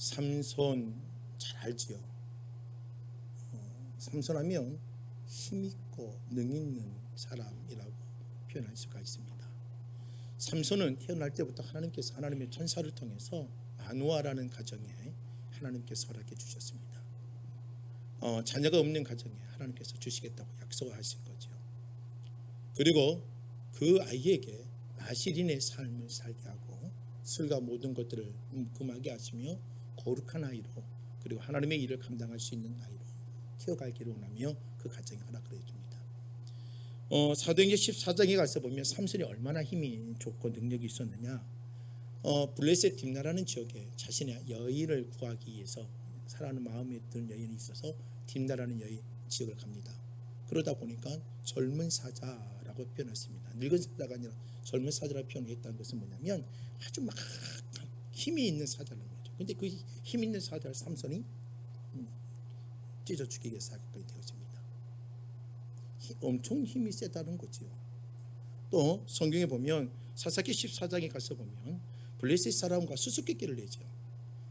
삼손 잘 알지요. 삼손하면 힘있고 능있는 사람이라고 표현할 수가 있습니다. 삼손은 태어날 때부터 하나님께서 하나님의 천사를 통해서 마누아라는 가정에 하나님께서 허락해 주셨습니다. 자녀가 없는 가정에 하나님께서 주시겠다고 약속하신 거죠. 그리고 그 아이에게 나실인의 삶을 살게 하고 술과 모든 것들을 금하게 하시며 거룩한 아이로, 그리고 하나님의 일을 감당할 수 있는 아이로 키워가기를 원하며 그 가정에 허락을 해줍니다. 사도행전 14장에 가서 보면 삼손이 얼마나 힘이 좋고 능력이 있었느냐. 블레셋 딥나라는 지역에 자신의 여인을 구하기 위해서 사랑하는 마음에 드는 여인이 있어서 딥나라는 지역을 갑니다. 그러다 보니까 젊은 사자라고 표현했습니다. 늙은 사자가 아니라 젊은 사자라고 표현했다는 것은 뭐냐면 아주 막 힘이 있는 사자라는 거죠. 근데 그 힘 있는 사자를 삼손이 찢어 죽이게 사건이 되어집니다. 엄청 힘이 세다는 거죠. 또 성경에 보면 사사기 14장에 가서 보면 블레셋 사람과 수수께끼를 내죠.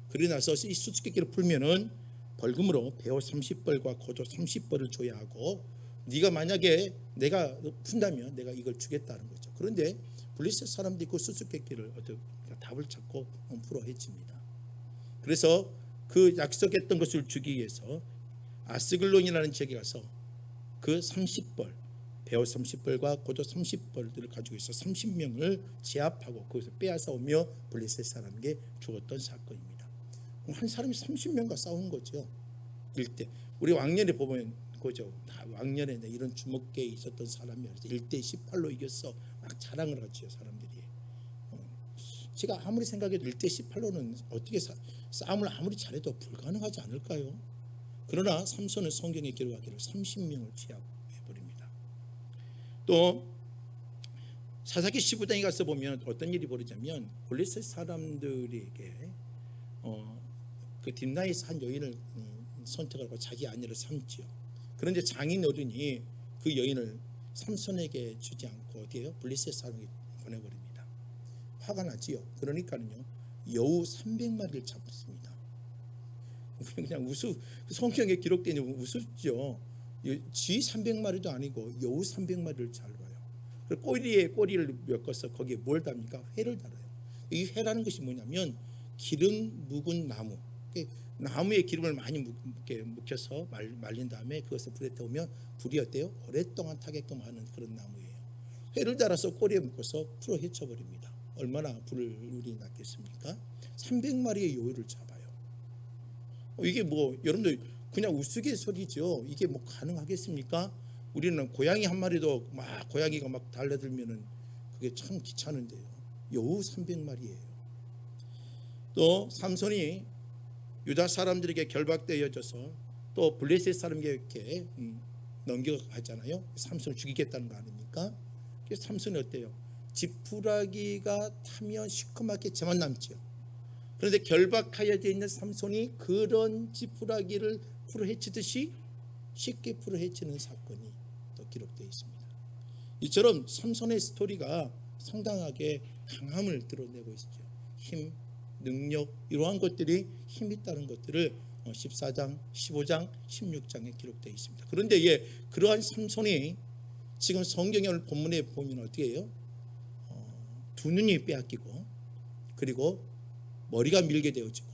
그러고 나서 이 수수께끼를 풀면은 벌금으로 배옷 30벌과 고조 30벌을 줘야 하고, 네가 만약에 내가 푼다면 내가 이걸 주겠다는 거죠. 그런데 블레셋 사람들이 그 수수께끼를 답을 찾고 풀어헤칩니다. 그래서 그 약속했던 것을 주기 위해서 아스글론이라는 지역에 가서 그 30벌, 배옷 30벌과 고조 30벌들을 가지고 있어 30명을 제압하고 거기서 빼앗아 오며 블레셋 사람에게 죽었던 사건입니다. 한 사람이 30명과 싸운 거죠. 일대. 우리 왕년에 보면 그죠. 다 왕년에 이런 주먹계에 있었던 사람이어서 1대 18로 이겼어. 막 자랑을 하죠, 사람들이. 제가 아무리 생각해도 1대 18로는 어떻게 싸움을 아무리 잘해도 불가능하지 않을까요? 그러나 삼손은 성경에 기록하기를 30명을 제압해버립니다. 또 사사기 15장에 가서 보면 어떤 일이 벌어지냐면 블레셋 사람들에게 그 딥나에서 한 여인을 선택하고 자기 아내를 삼지요. 그런데 장인 어른이 그 여인을 삼손에게 주지 않고 어디에요? 블레셋 사람에게 보내버립니다. 화가 나지요. 그러니까는요, 여우 300마리를 잡습니다. 그냥 성경에 기록된 우습죠. 쥐 300마리도 아니고 여우 300마리를 잡아요. 그리고 꼬리에 꼬리를 엮어서 거기에 뭘 답니까? 회를 달아요. 이 회라는 것이 뭐냐면 기름 묵은 나무, 나무에 기름을 많이 묵혀서 말린 다음에 그것을 불에 태우면 불이 어때요? 오랫동안 타게끔 하는 그런 나무예요. 회를 달아서 꼬리에 묶어서 풀어 헤쳐버립니다. 얼마나 불이 났겠습니까? 300마리의 여우를 잡아요. 이게 뭐 여러분들 그냥 우스갯소리죠. 이게 뭐 가능하겠습니까? 우리는 고양이 한 마리도 막 고양이가 막 달려들면은 그게 참 귀찮은데요. 여우 300마리예요. 또 삼손이 유다 사람들에게 결박되어져서 또 블레셋 사람에게 이렇게 넘겨가잖아요. 삼손을 죽이겠다는 거 아닙니까? 그래서 삼손이 어때요? 지푸라기가 타면 시커멓게 저만 남죠. 그런데 결박하여져 있는 삼손이 그런 지푸라기를 풀어헤치듯이 쉽게 풀어헤치는 사건이 또 기록되어 있습니다. 이처럼 삼손의 스토리가 상당하게 강함을 드러내고 있죠. 힘, 능력, 이러한 것들이 힘이 있다는 것들을 14장, 15장, 16장에 기록되어 있습니다. 그런데 그러한 삼손이 지금 성경의 오늘 본문에 보면 어떻게 해요? 두 눈이 빼앗기고, 그리고 머리가 밀게 되어지고,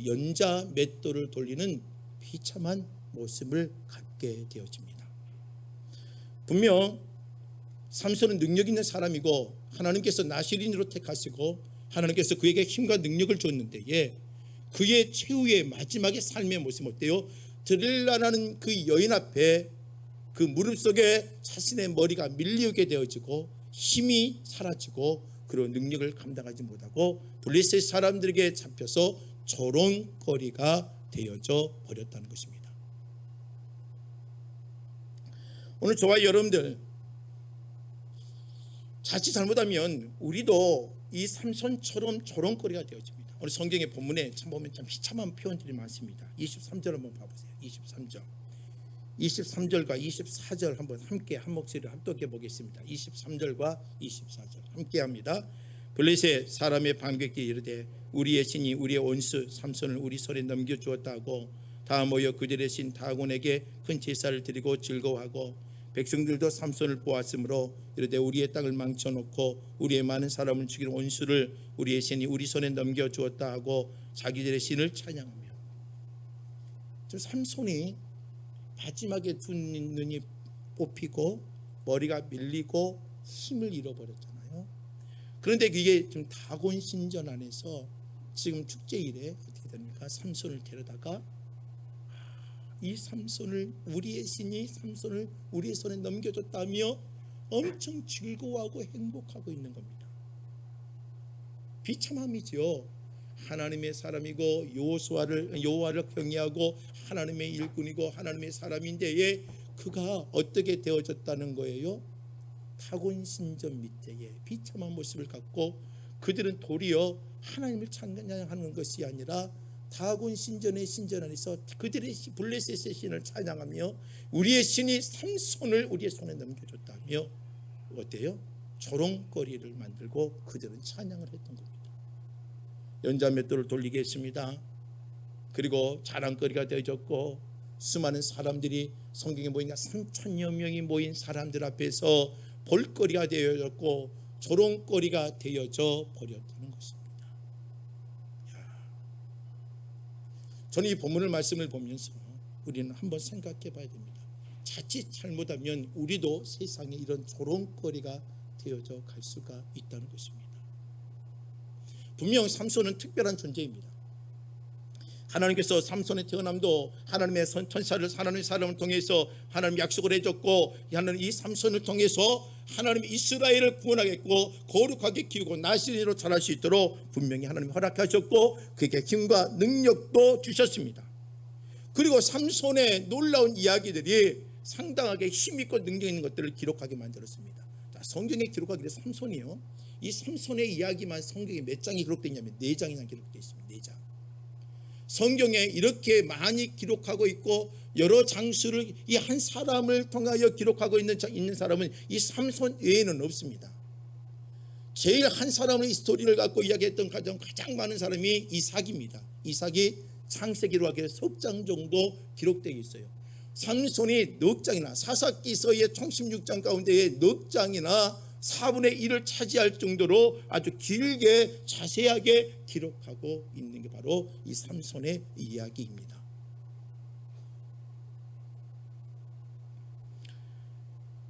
연자 맷돌을 돌리는 비참한 모습을 갖게 되어집니다. 분명 삼손은 능력 있는 사람이고 하나님께서 나실인으로 택하시고 하나님께서 그에게 힘과 능력을 줬는데 그의 최후의 마지막의 삶의 모습은 어때요? 드릴라라는 그 여인 앞에 그 무릎 속에 자신의 머리가 밀리게 되어지고 힘이 사라지고 그런 능력을 감당하지 못하고 블레셋 사람들에게 잡혀서 조롱거리가 되어져 버렸다는 것입니다. 오늘 저와 여러분들 자칫 잘못하면 우리도 이 삼손처럼 조롱거리가 되어집니다. 오늘 성경의 본문에 참 보면 참 비참한 표현들이 많습니다. 23절 한번 봐보세요. 23절과 24절 한번 함께 한 목소리로 합독해 보겠습니다. 23절과 24절 함께 합니다. 블레셋 사람의 방백들이 이르되 우리의 신이 우리의 원수 삼손을 우리 손에 넘겨주었다 하고 다 모여 그들의 신 다곤에게 큰 제사를 드리고 즐거워하고 백성들도 삼손을 보았으므로 이르되 우리의 땅을 망쳐놓고 우리의 많은 사람을 죽인 원수를 우리의 신이 우리 손에 넘겨주었다 하고 자기들의 신을 찬양하며. 지금 삼손이 마지막에 두 눈이 뽑히고 머리가 밀리고 힘을 잃어버렸잖아요. 그런데 이게 지금 다곤 신전 안에서 지금 축제일에 어떻게 됩니까? 삼손을 데려다가 이 삼손을 우리의 신이 삼손을 우리의 손에 넘겨줬다며 엄청 즐거워하고 행복하고 있는 겁니다. 비참함이죠. 하나님의 사람이고 여호와를 경외하고 하나님의 일꾼이고 하나님의 사람인데 그가 어떻게 되어졌다는 거예요? 다곤 신전 밑에 비참한 모습을 갖고 그들은 도리어 하나님을 찬양하는 것이 아니라 다곤 신전의 신전 안에서 그들의 블레셋의 신을 찬양하며 우리의 신이 삼손을 우리의 손에 넘겨줬다며 어때요? 조롱거리를 만들고 그들은 찬양을 했던 겁니다. 연자맷돌을 돌리게 했습니다. 그리고 자랑거리가 되어졌고 수많은 사람들이 성경에 보니까 3,000여 명이 모인 사람들 앞에서 볼거리가 되어졌고 조롱거리가 되어져 버렸다는 것입니다. 저는 이 본문을 말씀을 보면서 우리는 한번 생각해 봐야 됩니다. 자칫 잘못하면 우리도 세상에 이런 조롱거리가 되어져 갈 수가 있다는 것입니다. 분명 삼손은 특별한 존재입니다. 하나님께서 삼손의 태어남도 하나님의 하나님의 사람을 통해서 하나님 약속을 해줬고 하나님 이 삼손을 통해서 하나님이 이스라엘을 구원하겠고 거룩하게 키우고 나시리로 자랄 수 있도록 분명히 하나님이 허락하셨고 그에게 힘과 능력도 주셨습니다. 그리고 삼손의 놀라운 이야기들이 상당하게 힘있고 능력 있는 것들을 기록하게 만들었습니다. 자, 성경에 기록하기로 삼손이요, 이 삼손의 이야기만 성경에 몇 장이 기록되어 있냐면 4장이나 기록되어 있습니다. 4장. 성경에 이렇게 많이 기록하고 있고 여러 장수를 이 한 사람을 통하여 기록하고 있는 사람은 이 삼손 외에는 없습니다. 제일 한 사람의 스토리를 갖고 이야기했던 가장 많은 사람이 이삭입니다. 이삭이 창세기로 하기에 석 장 정도 기록되어 있어요. 삼손이 넉 장이나 사사기서의 총 16장 가운데에 넉 장이나 4분의 1을 차지할 정도로 아주 길게 자세하게 기록하고 있는 게 바로 이 삼손의 이야기입니다.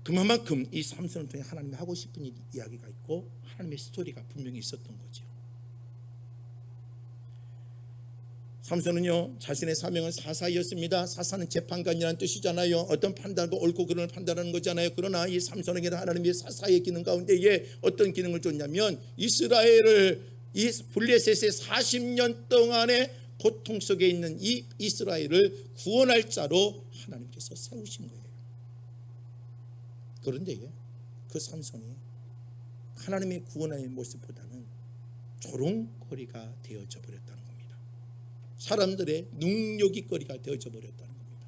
그만큼 이 삼손을 통해 하나님이 하고 싶은 이야기가 있고 하나님의 스토리가 분명히 있었던 거죠. 삼손은요, 자신의 사명은 사사이었습니다. 사사는 재판관이라는 뜻이잖아요. 어떤 판단도 옳고 그름을 판단하는 거잖아요. 그러나 이 삼손에게는 하나님이 사사의 기능 가운데에 어떤 기능을 줬냐면 이스라엘을 이 블레셋의 40년 동안의 고통 속에 있는 이 이스라엘을 구원할 자로 하나님께서 세우신 거예요. 그런데 그 삼손이 하나님의 구원의 모습보다는 조롱거리가 되어져 버렸다는 겁니다. 사람들의 능욕이거리가 되어져 버렸다는 겁니다.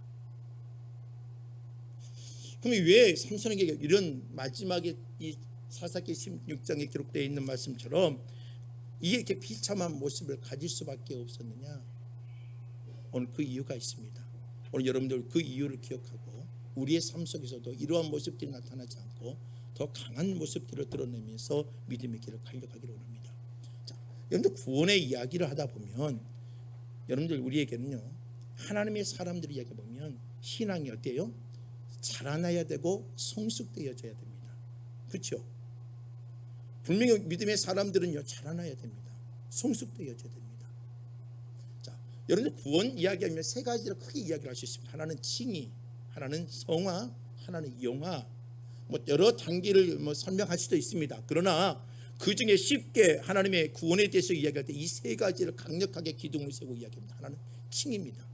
그럼 왜 삼손에게 이런 마지막에 이 사사기 16장에 기록되어 있는 말씀처럼 이렇게 비참한 모습을 가질 수밖에 없었느냐? 오늘 그 이유가 있습니다. 오늘 여러분들 그 이유를 기억하고 우리의 삶 속에서도 이러한 모습들이 나타나지 않고 더 강한 모습들을 드러내면서 믿음의 길을 달려가기를 원합니다. 자, 여러분들 구원의 이야기를 하다 보면 여러분들 우리에게는요, 하나님의 사람들을 이야기해 보면 신앙이 어때요? 자라나야 되고 성숙되어져야 됩니다. 그렇죠? 분명히 믿음의 사람들은요, 자라나야 됩니다. 성숙되어져야 됩니다. 자, 여러분들 구원 이야기하면 3가지로 크게 이야기를 할 수 있습니다. 하나는 칭의, 하나는 성화, 하나는 영화. 여러 단계를 설명할 수도 있습니다. 그러나 그 중에 쉽게 하나님의 구원에 대해서 이야기할 때 이 3가지를 강력하게 기둥을 세우고 이야기합니다. 하나는 칭입니다.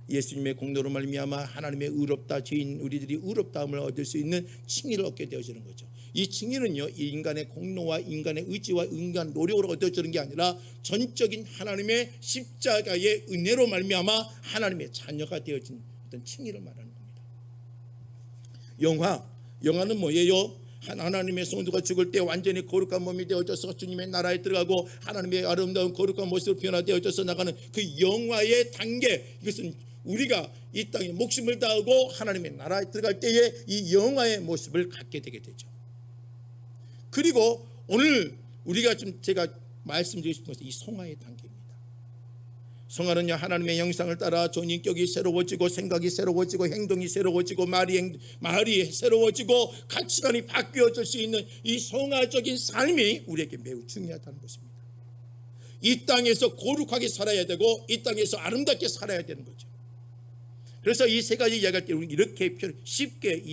예수님의 공로로 말미암아 하나님의 의롭다 죄인 우리들이 의롭다함을 얻을 수 있는 칭의를 얻게 되어지는 거죠. 이 칭의는요, 이 인간의 공로와 인간의 의지와 인간 노력으로 얻어지는 게 아니라 전적인 하나님의 십자가의 은혜로 말미암아 하나님의 자녀가 되어진 어떤 칭의를 말하는 겁니다. 영화는 뭐예요? 하나님의 성도가 죽을 때 완전히 거룩한 몸이 되어져서 주님의 나라에 들어가고 하나님의 아름다운 거룩한 모습으로 변화되어져서 나가는 그 영화의 단계, 이것은 우리가 이 땅에 목숨을 다하고 하나님의 나라에 들어갈 때에 이 영화의 모습을 갖게 되게 되죠. 그리고 오늘 우리가 좀 제가 말씀드리고 싶은 것은 이 성화의 단계입니다. 성화는요, 하나님의 형상을 따라 존인격이 새로워지고 생각이 새로워지고 행동이 새로워지고 말이 새로워지고 가치관이 바뀌어질 수 있는 이 성화적인 삶이 우리에게 매우 중요하다는 것입니다. 이 땅에서 거룩하게 살아야 되고 이 땅에서 아름답게 살아야 되는 거죠. 그래서 이 세 가지 이야기할 때 우리 이렇게 쉽게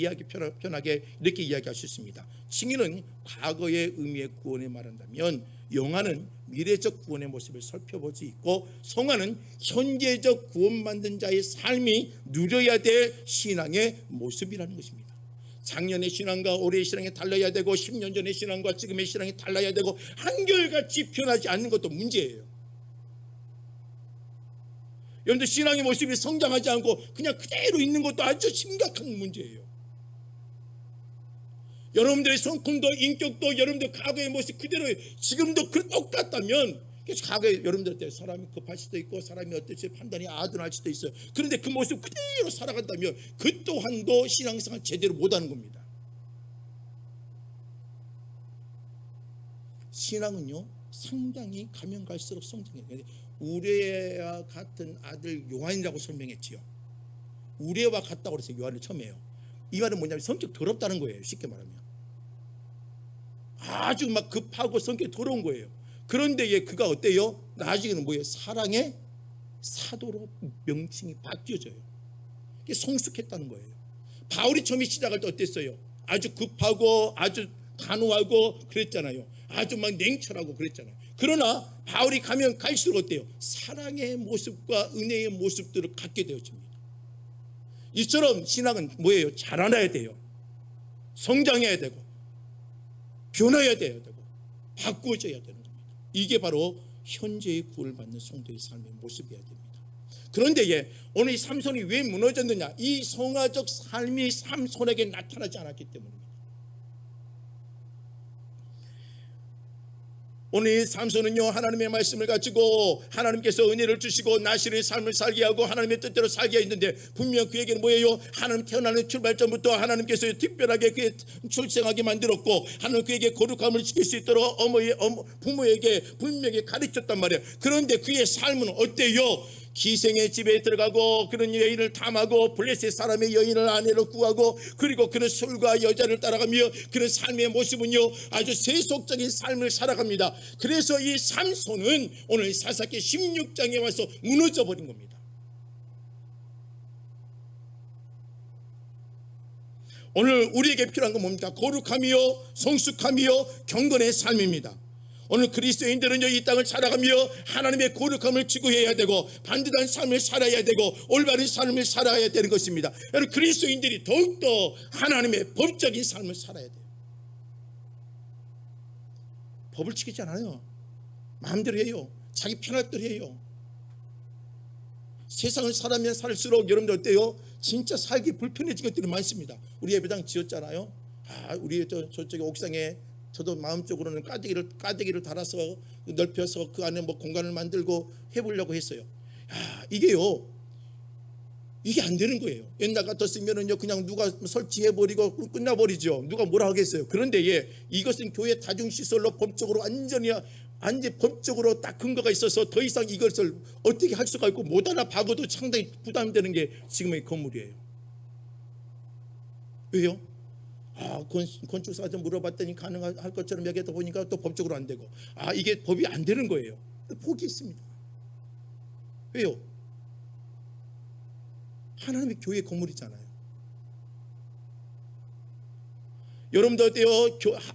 편하게 이렇게 이야기할 수 있습니다. 칭의는 과거의 의미의 구원을 말한다면 영화는 미래적 구원의 모습을 살펴볼 수 있고 성화는 현재적 구원받는 자의 삶이 누려야 될 신앙의 모습이라는 것입니다. 작년의 신앙과 올해의 신앙이 달라야 되고 10년 전의 신앙과 지금의 신앙이 달라야 되고 한결같이 변하지 않는 것도 문제예요. 여러분들 신앙의 모습이 성장하지 않고 그냥 그대로 있는 것도 아주 심각한 문제예요. 여러분들의 성품도 인격도 여러분들 과거의 모습 그대로 지금도 똑같다면, 과거에 여러분들 사람이 급할 수도 있고 사람이 어떨지 판단이 아둔할 수도 있어요. 그런데 그 모습 그대로 살아간다면 그 또한도 신앙생활 제대로 못하는 겁니다. 신앙은요 상당히 가면 갈수록 성장해요. 우레와 같은 아들 요한이라고 설명했지요. 우레와 같다고 그래서 요한을 처음에요. 이 말은 뭐냐면 성격 더럽다는 거예요. 쉽게 말하면 아주 막 급하고 성격이 더러운 거예요. 그런데 그가 어때요? 나중에는 뭐예요? 사랑의 사도로 명칭이 바뀌어져요. 이게 성숙했다는 거예요. 바울이 처음에 시작할 때 어땠어요? 아주 급하고 아주 단호하고 그랬잖아요. 아주 막 냉철하고 그랬잖아요. 그러나 바울이 가면 갈수록 어때요? 사랑의 모습과 은혜의 모습들을 갖게 되어집니다. 이처럼 신앙은 뭐예요? 자라나야 돼요. 성장해야 되고 변화해야 돼야 되고 바꾸어져야 되는 겁니다. 이게 바로 현재의 구원을 받는 성도의 삶의 모습이어야 됩니다. 그런데 오늘 이 삼손이 왜 무너졌느냐? 이 성화적 삶이 삼손에게 나타나지 않았기 때문입니다. 오늘 삼손은요 하나님의 말씀을 가지고 하나님께서 은혜를 주시고 나시의 삶을 살게 하고 하나님의 뜻대로 살게 했는데 분명 그에게는 뭐예요? 하나님 태어나는 출발점부터 하나님께서 특별하게 그의 출생하게 만들었고 하나님 그에게 거룩함을 지킬 수 있도록 부모에게 분명히 가르쳤단 말이에요. 그런데 그의 삶은 어때요? 기생의 집에 들어가고 그런 여인을 탐하고 블레셋 사람의 여인을 아내로 구하고 그리고 그런 술과 여자를 따라가며 그런 삶의 모습은요 아주 세속적인 삶을 살아갑니다. 그래서 이 삼손은 오늘 사사기 16장에 와서 무너져 버린 겁니다. 오늘 우리에게 필요한 건 뭡니까? 거룩함이요 성숙함이요 경건의 삶입니다. 오늘 그리스도인들은요 이 땅을 살아가며 하나님의 거룩함을 추구해야 되고 반듯한 삶을 살아야 되고 올바른 삶을 살아야 되는 것입니다. 여러분 그리스도인들이 더욱더 하나님의 법적인 삶을 살아야 돼요. 법을 지키지 않아요. 마음대로 해요. 자기 편할 대로 해요. 세상을 살아면 살수록 여러분들 어때요? 진짜 살기 불편해진 것들이 많습니다. 우리 예배당 지었잖아요. 우리 저쪽에 옥상에 저도 마음적으로는 까대기를 달아서 넓혀서 그 안에 뭐 공간을 만들고 해보려고 했어요. 이게 안 되는 거예요. 옛날 같았으면은요 그냥 누가 설치해버리고 끝나버리죠. 누가 뭐라 하겠어요. 그런데 이것은 교회 다중시설로 법적으로 완전 법적으로 딱 근거가 있어서 더 이상 이것을 어떻게 할 수가 있고 못 하나 박아도 상당히 부담되는 게 지금의 건물이에요. 왜요? 건축사한테 물어봤더니 가능할 것처럼 얘기하다 보니까 또 법적으로 안 되고 이게 법이 안 되는 거예요. 포기했습니다. 왜요? 하나님의 교회 건물이잖아요. 여러분도 어때요?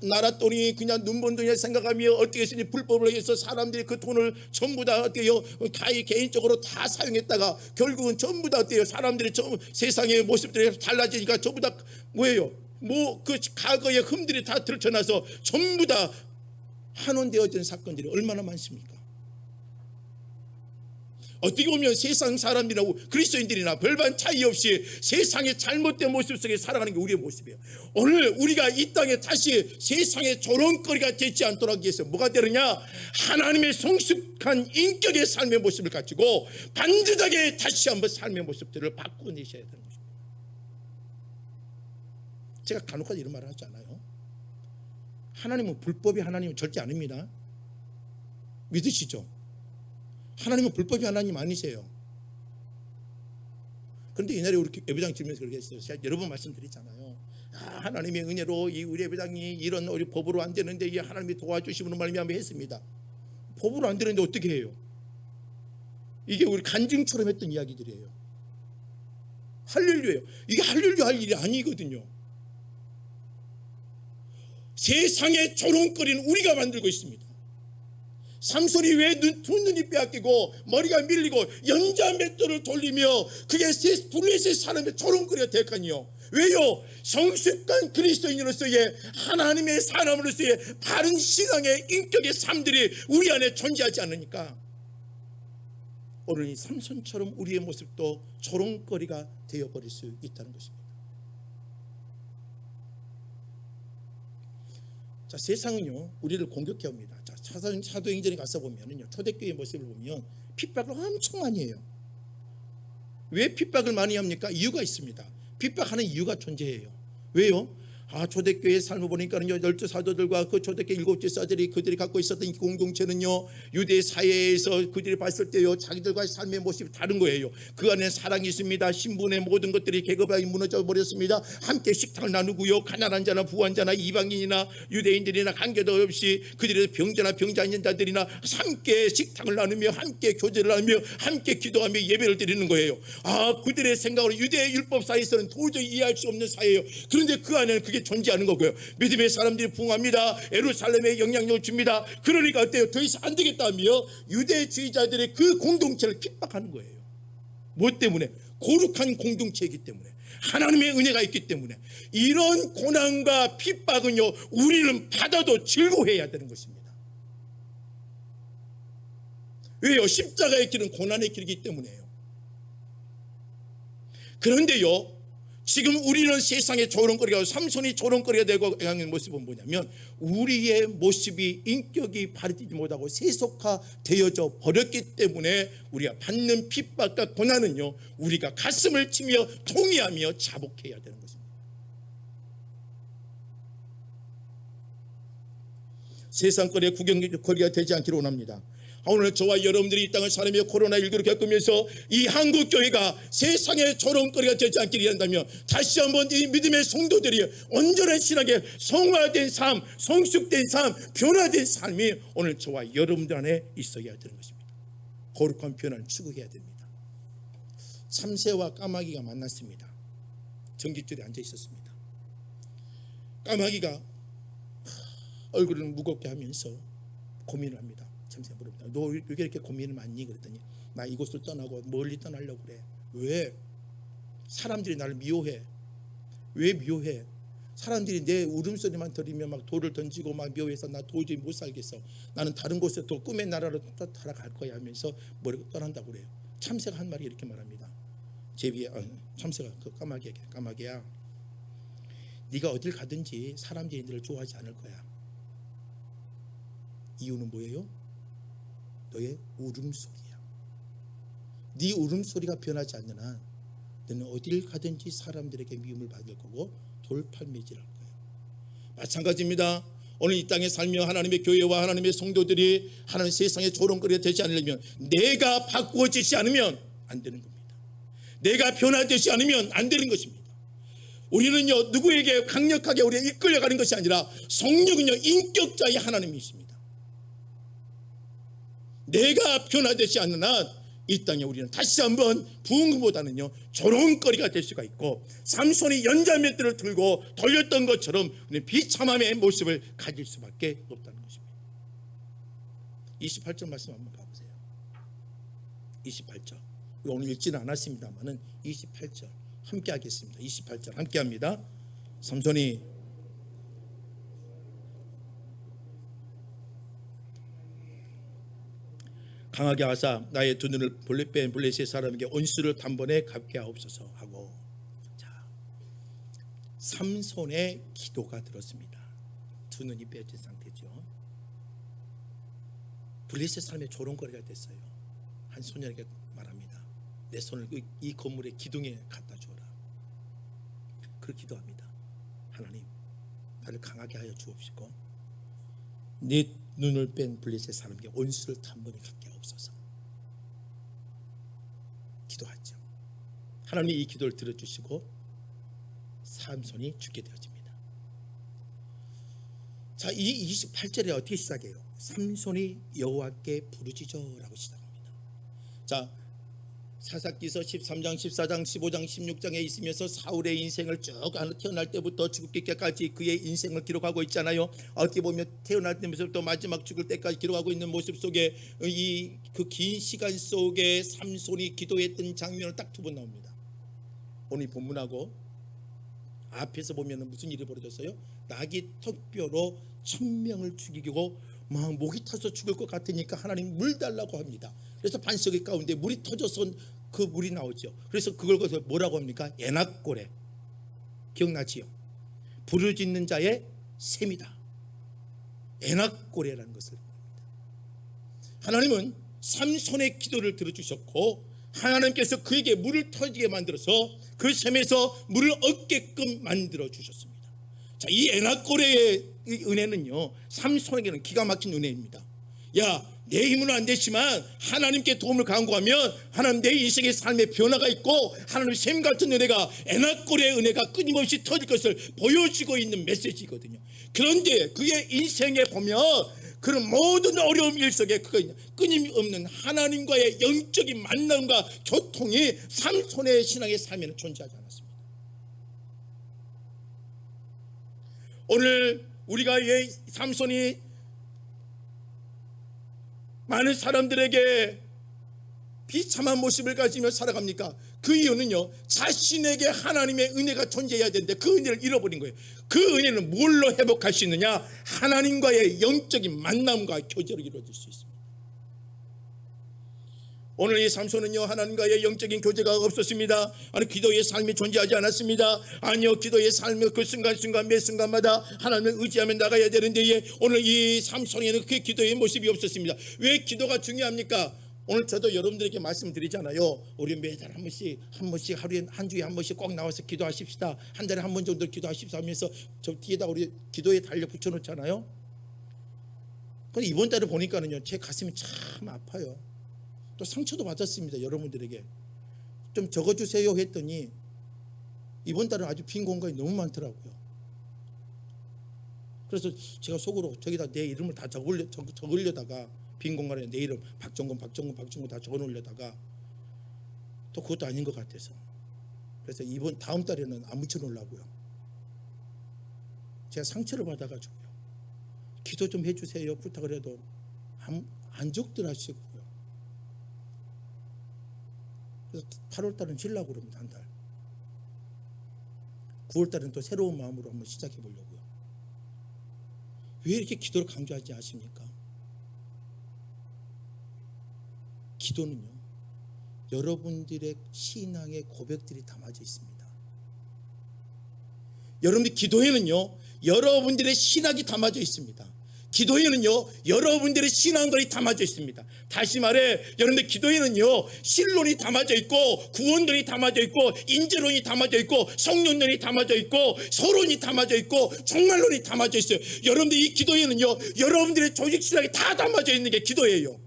나라 돈이 그냥 눈먼 돈이라 생각하며 어떻게 했으니 불법을 해서 사람들이 그 돈을 전부 다 어때요? 개인적으로 다 사용했다가 결국은 전부 다 어때요? 사람들이 세상의 모습들이 달라지니까 전부 다 뭐예요? 그 과거의 흠들이 다 들춰나서 전부 다 환원되어진 사건들이 얼마나 많습니까? 어떻게 보면 세상 사람들이나 그리스도인들이나 별반 차이 없이 세상의 잘못된 모습 속에 살아가는 게 우리의 모습이에요. 오늘 우리가 이 땅에 다시 세상의 조롱거리가 되지 않도록 하기 위해서 뭐가 되느냐? 하나님의 성숙한 인격의 삶의 모습을 가지고 반듯하게 다시 한번 삶의 모습들을 바꿔내셔야 되는 것입니다. 제가 간혹가다 이런 말을 하지 않아요. 하나님은 불법이 하나님은 절대 아닙니다. 믿으시죠? 하나님은 불법이 하나님 아니세요. 그런데 옛날에 우리 예배당 지면서 그렇게 했어요. 제가 여러 번 말씀드렸잖아요. 하나님의 은혜로 이 우리 예배당이 이런 우리 법으로 안 되는데 이 하나님이 도와주시는 말미암아 했습니다. 법으로 안 되는데 어떻게 해요? 이게 우리 간증처럼 했던 이야기들이에요. 할렐루야예요. 이게 할렐루야 할 일이 아니거든요. 세상의 조롱거리는 우리가 만들고 있습니다. 삼손이 왜 두 눈이 빼앗기고 머리가 밀리고 연자맷돌을 돌리며 그게 블레셋 사람의 조롱거리가 될까요? 왜요? 성숙한 그리스도인으로서의 하나님의 사람으로서의 바른 신앙의 인격의 삶들이 우리 안에 존재하지 않으니까 오늘 이 삼손처럼 우리의 모습도 조롱거리가 되어버릴 수 있다는 것입니다. 자, 세상은요 우리를 공격해 옵니다. 자, 사도행전에 가서 보면은요 초대교회 모습을 보면 핍박을 엄청 많이 해요. 왜 핍박을 많이 합니까? 이유가 있습니다. 핍박하는 이유가 존재해요. 왜요? 초대교회의 삶을 보니까는요 12 사도들과 그 초대교회 7 제사들이 그들이 갖고 있었던 이 공동체는요 유대 사회에서 그들이 봤을 때요 자기들과의 삶의 모습이 다른 거예요. 그 안에 사랑이 있습니다. 신분의 모든 것들이 계급이 무너져 버렸습니다. 함께 식탁을 나누고요 가난한 자나 부한 자나 이방인이나 유대인들이나 관계도 없이 그들의 병자나 병자 있는 자들이나 함께 식탁을 나누며 함께 교제를 나누며 함께 기도하며 예배를 드리는 거예요. 그들의 생각으로 유대 율법 사이에서는 도저히 이해할 수 없는 사회예요. 그런데 그 안에는 그게 존재하는 거고요. 믿음의 사람들이 부흥합니다. 예루살렘에 영향력을 줍니다. 그러니까 어때요? 더 이상 안 되겠다며 유대주의자들의 그 공동체를 핍박하는 거예요. 뭐 때문에? 거룩한 공동체이기 때문에, 하나님의 은혜가 있기 때문에. 이런 고난과 핍박은요 우리는 받아도 즐거워해야 되는 것입니다. 왜요? 십자가의 길은 고난의 길이기 때문에요. 그런데요 지금 우리는 세상의 조롱거리가 삼손이 조롱거리가 되고 가는 모습은 뭐냐면 우리의 모습이 인격이 바르지 못하고 세속화되어져 버렸기 때문에 우리가 받는 핍박과 고난은요 우리가 가슴을 치며 통회하며 자복해야 되는 것입니다. 세상거리에 구경거리가 되지 않기를 원합니다. 오늘 저와 여러분들이 이 땅을 살아며 코로나19를 겪으면서 이 한국교회가 세상의 조롱거리가 되지 않기를 한다면 다시 한번 이 믿음의 성도들이 온전한 신앙에 성화된 삶, 성숙된 삶, 변화된 삶이 오늘 저와 여러분들 안에 있어야 되는 것입니다. 거룩한 변화를 추구해야 됩니다. 참새와 까마귀가 만났습니다. 전깃줄에 앉아 있었습니다. 까마귀가 얼굴을 무겁게 하면서 고민을 합니다. 참새가 물어봅니다. 너 왜 이렇게 고민을 많니? 그랬더니 나 이곳을 떠나고 멀리 떠나려고 그래. 왜? 사람들이 나를 미워해. 왜 미워해? 사람들이 내 울음소리만 들으면 막 돌을 던지고 막 미워해서 나 도저히 못 살겠어. 나는 다른 곳에 더 꿈의 나라로 따라갈 거야 하면서 머리가 떠난다고 그래요. 참새가 한 마리 이렇게 말합니다. 제비야, 참새가 그 까마귀에게, 까마귀야, 네가 어딜 가든지 사람들이 너를 좋아하지 않을 거야. 이유는 뭐예요? 너의 울음소리야. 네 울음소리가 변하지 않는 한 너는 어딜 가든지 사람들에게 미움을 받을 거고 돌팔매질할 거예요. 마찬가지입니다. 오늘 이 땅에 살며 하나님의 교회와 하나님의 성도들이 하나님 세상의 조롱거리가 되지 않으려면 내가 바꾸어지지 않으면 안 되는 겁니다. 내가 변화되지 않으면 안 되는 것입니다. 우리는요 누구에게 강력하게 우리가 이끌려가는 것이 아니라 성령은요 인격자의 하나님이십니다. 내가 변화되지 않는 한 이 땅에 우리는 다시 한번 부흥보다는요 조롱거리가 될 수가 있고 삼손이 연자맷돌을 들고 돌렸던 것처럼 비참함의 모습을 가질 수밖에 없다는 것입니다. 28절 말씀 한번 가보세요. 28절 오늘 읽지는 않았습니다만은 28절 함께 하겠습니다. 28절 함께 합니다. 삼손이 강하게 하사 나의 두 눈을 뺀 블레셋 사람에게 온수를 단번에 갚게 하옵소서 하고, 자, 삼손의 기도가 들었습니다. 두 눈이 빼진 상태죠. 블레셋 사람의 조롱거리가 됐어요. 한 소년에게 말합니다. 내 손을 이 건물의 기둥에 갖다 주어라. 그렇게 기도합니다. 하나님, 나를 강하게 하여 주옵시고 내 눈을 뺀 블레셋 사람에게 온수를 단번에 갖게 하옵소서. 기도하죠. 하나님이 이 기도를 들어주시고 삼손이 죽게 되어집니다. 자, 이 28절에 어떻게 시작해요? 삼손이 여호와께 부르짖어라고 시작합니다. 자, 사사기서 13장, 14장, 15장, 16장에 있으면서 사울의 인생을 쭉 태어날 때부터 죽기까지 그의 인생을 기록하고 있잖아요. 어떻게 보면 태어날 때부터 마지막 죽을 때까지 기록하고 있는 모습 속에 그 긴 시간 속에 삼손이 기도했던 장면은 딱 두 번 나옵니다. 오늘 본문하고 앞에서 보면 무슨 일이 벌어졌어요? 낙이 턱뼈로 1000명을 죽이고 막 목이 타서 죽을 것 같으니까 하나님 물 달라고 합니다. 그래서 반석의 가운데 물이 터져서 그 물이 나오죠. 그래서 그걸 거기서 뭐라고 합니까? 에낙고레. 기억나지요? 부르짖는 자의 셈이다. 에낙고레라는 것을 합니다. 하나님은 삼손의 기도를 들어주셨고 하나님께서 그에게 물을 터지게 만들어서 그 셈에서 물을 얻게끔 만들어 주셨습니다. 자, 이 에낙고레의 은혜는요, 삼손에게는 기가 막힌 은혜입니다. 야, 내 힘은 안 되지만 하나님께 도움을 간구하면 하나님 내 인생의 삶의 변화가 있고 하나님의 샘 같은 은혜가, 에낙고레의 은혜가 끊임없이 터질 것을 보여주고 있는 메시지거든요. 그런데 그의 인생에 보면 그런 모든 어려움 일 속에 끊임없는 하나님과의 영적인 만남과 교통이 삼손의 신앙의 삶에는 존재하지 않았습니다. 오늘 우리가 왜 삼손이 많은 사람들에게 비참한 모습을 가지며 살아갑니까? 그 이유는요, 자신에게 하나님의 은혜가 존재해야 되는데 그 은혜를 잃어버린 거예요. 그 은혜는 뭘로 회복할 수 있느냐? 하나님과의 영적인 만남과 교제로 이루어질 수 있습니다. 오늘 이 삼손은요, 하나님과의 영적인 교제가 없었습니다. 아니, 기도의 삶이 존재하지 않았습니다. 아니요, 기도의 삶의 그 순간순간 매 순간마다 하나님을 의지하며 나가야 되는데 오늘 이 삼손에는 그 기도의 모습이 없었습니다. 왜 기도가 중요합니까? 오늘 저도 여러분들에게 말씀드리잖아요. 우리 매달 한 번씩 하루에 한 주에 한 번씩 꼭 나와서 기도하십시다. 한 달에 한 번 정도 기도하십시다 하면서 저 뒤에다 우리 기도에 달려 붙여놓잖아요. 근데 이번 달에 보니까는요, 제 가슴이 참 아파요. 또 상처도 받았습니다. 여러분들에게 좀 적어주세요 했더니 이번 달은 아주 빈 공간이 너무 많더라고요. 그래서 제가 속으로 저기다 내 이름을 다 적으려다가 빈 공간에 내 이름 박정근 다 적어놓으려다가 또 그것도 아닌 것 같아서 그래서 다음 달에는 안 붙여놓으려고요. 제가 상처를 받아가지고요. 기도 좀 해주세요 부탁을 해도 안 적더라시고요. 그래서 8월 달은 쉬려고 그럽니다. 한 달. 9월 달은 또 새로운 마음으로 한번 시작해 보려고요. 왜 이렇게 기도를 강조하지 않습니까? 기도는요, 여러분들의 신앙의 고백들이 담아져 있습니다. 여러분들 기도에는요, 여러분들의 신학이 담아져 있습니다. 기도에는요, 여러분들의 신앙들이 담아져 있습니다. 다시 말해, 여러분들 기도에는요, 신론이 담아져 있고 구원론이 담아져 있고 인재론이 담아져 있고 성령론이 담아져 있고 서론이 담아져 있고 종말론이 담아져 있어요. 여러분들 이 기도에는요, 여러분들의 조직 신학이 다 담아져 있는 게 기도예요.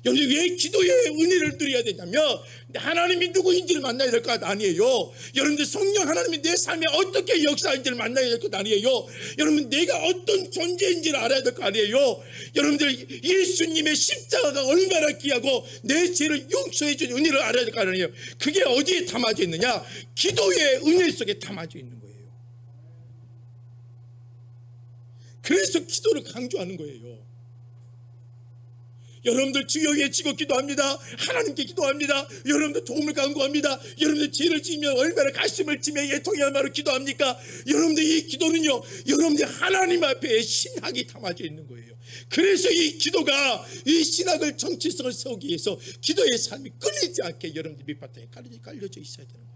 여러분 왜 기도의 은혜를 누려야 되냐면 하나님이 누구인지를 만나야 될 것 아니에요. 여러분들 성령 하나님이 내 삶에 어떻게 역사인지를 만나야 될 것 아니에요. 여러분 내가 어떤 존재인지를 알아야 될 것 아니에요. 여러분들 예수님의 십자가가 얼마나 귀하고 내 죄를 용서해 준 은혜를 알아야 될 것 아니에요. 그게 어디에 담아져 있느냐? 기도의 은혜 속에 담아져 있는 거예요. 그래서 기도를 강조하는 거예요. 여러분들 주여 외치고 기도합니다. 하나님께 기도합니다. 여러분들 도움을 간구합니다. 여러분들 죄를 지으면 얼마나 가슴을 치며 예통의 말로 기도합니까? 여러분들 이 기도는요, 여러분들 하나님 앞에 신학이 담아져 있는 거예요. 그래서 이 기도가 이 신학을 정체성을 세우기 위해서 기도의 삶이 끊이지 않게 여러분들 밑바탕에 깔려져 있어야 되는 거예요.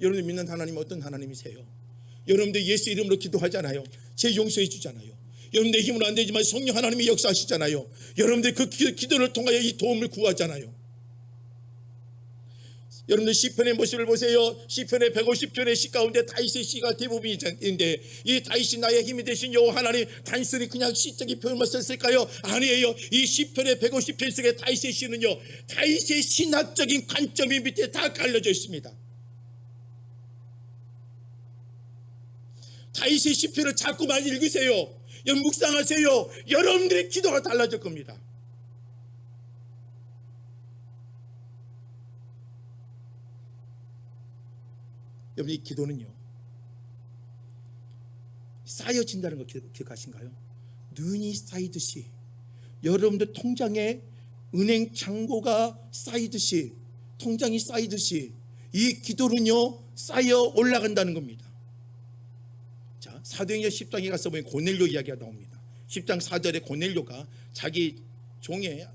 여러분들 믿는 하나님은 어떤 하나님이세요? 여러분들 예수 이름으로 기도하잖아요. 죄 용서해 주잖아요. 여러분들 힘으로 안 되지만 성령 하나님이 역사하시잖아요. 여러분들 그 기도를 통하여 이 도움을 구하잖아요. 여러분들 시편의 모습을 보세요. 시편의 150편의 시 가운데 다윗의 시가 대부분인데, 이 다윗이 나의 힘이 되신 여호와 하나님, 단순히 그냥 시적인 표현만 썼을까요? 아니에요. 이 시편의 150편 속에 다윗의 시는요, 다윗의 신학적인 관점이 밑에 다 깔려져 있습니다. 다윗의 시편을 자꾸만 읽으세요. 묵상하세요. 여러분들의 기도가 달라질 겁니다. 여러분, 이 기도는요, 쌓여진다는 거 기억하신가요? 눈이 쌓이듯이, 여러분들 통장에 은행 잔고가 쌓이듯이, 통장이 쌓이듯이 이 기도는요 쌓여 올라간다는 겁니다. 자, 사도행전 10장에 가서 보면 고넬료 이야기가 나옵니다. 10장 4절에 고넬료가 자기 종에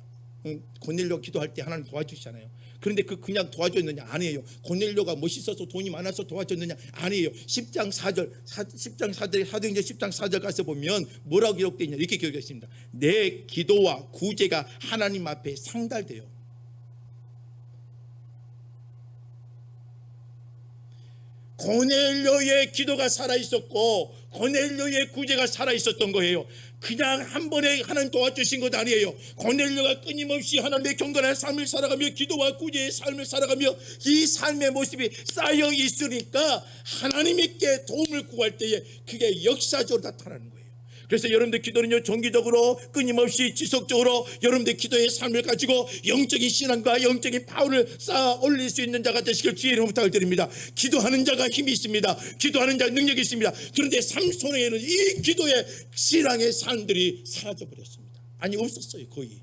고넬료 기도할 때 하나님 도와주시잖아요. 그런데 그냥 도와줬느냐? 아니에요. 고넬료가 멋있어서 돈이 많아서 도와줬느냐? 아니에요. 10장 4절 사도행전 10장 4절 가서 보면 뭐라고 기록되어 있냐? 이렇게 기록되어 있습니다. 내 기도와 구제가 하나님 앞에 상달돼요. 고넬료의 기도가 살아있었고 고넬료의 구제가 살아있었던 거예요. 그냥 한 번에 하나님 도와주신 것 아니에요. 고넬료가 끊임없이 하나님의 경건한 삶을 살아가며 기도와 구제의 삶을 살아가며 이 삶의 모습이 쌓여 있으니까 하나님께 도움을 구할 때에 그게 역사적으로 나타나는 거예요. 그래서 여러분들 기도는요, 정기적으로 끊임없이 지속적으로 여러분들 기도의 삶을 가지고 영적인 신앙과 영적인 파워를 쌓아 올릴 수 있는 자가 되시길 주의 이름으로 부탁을 드립니다. 기도하는 자가 힘이 있습니다. 기도하는 자 능력이 있습니다. 그런데 삼손에게는 이 기도의 신앙의 사람들이 사라져 버렸습니다. 아니, 없었어요. 거의.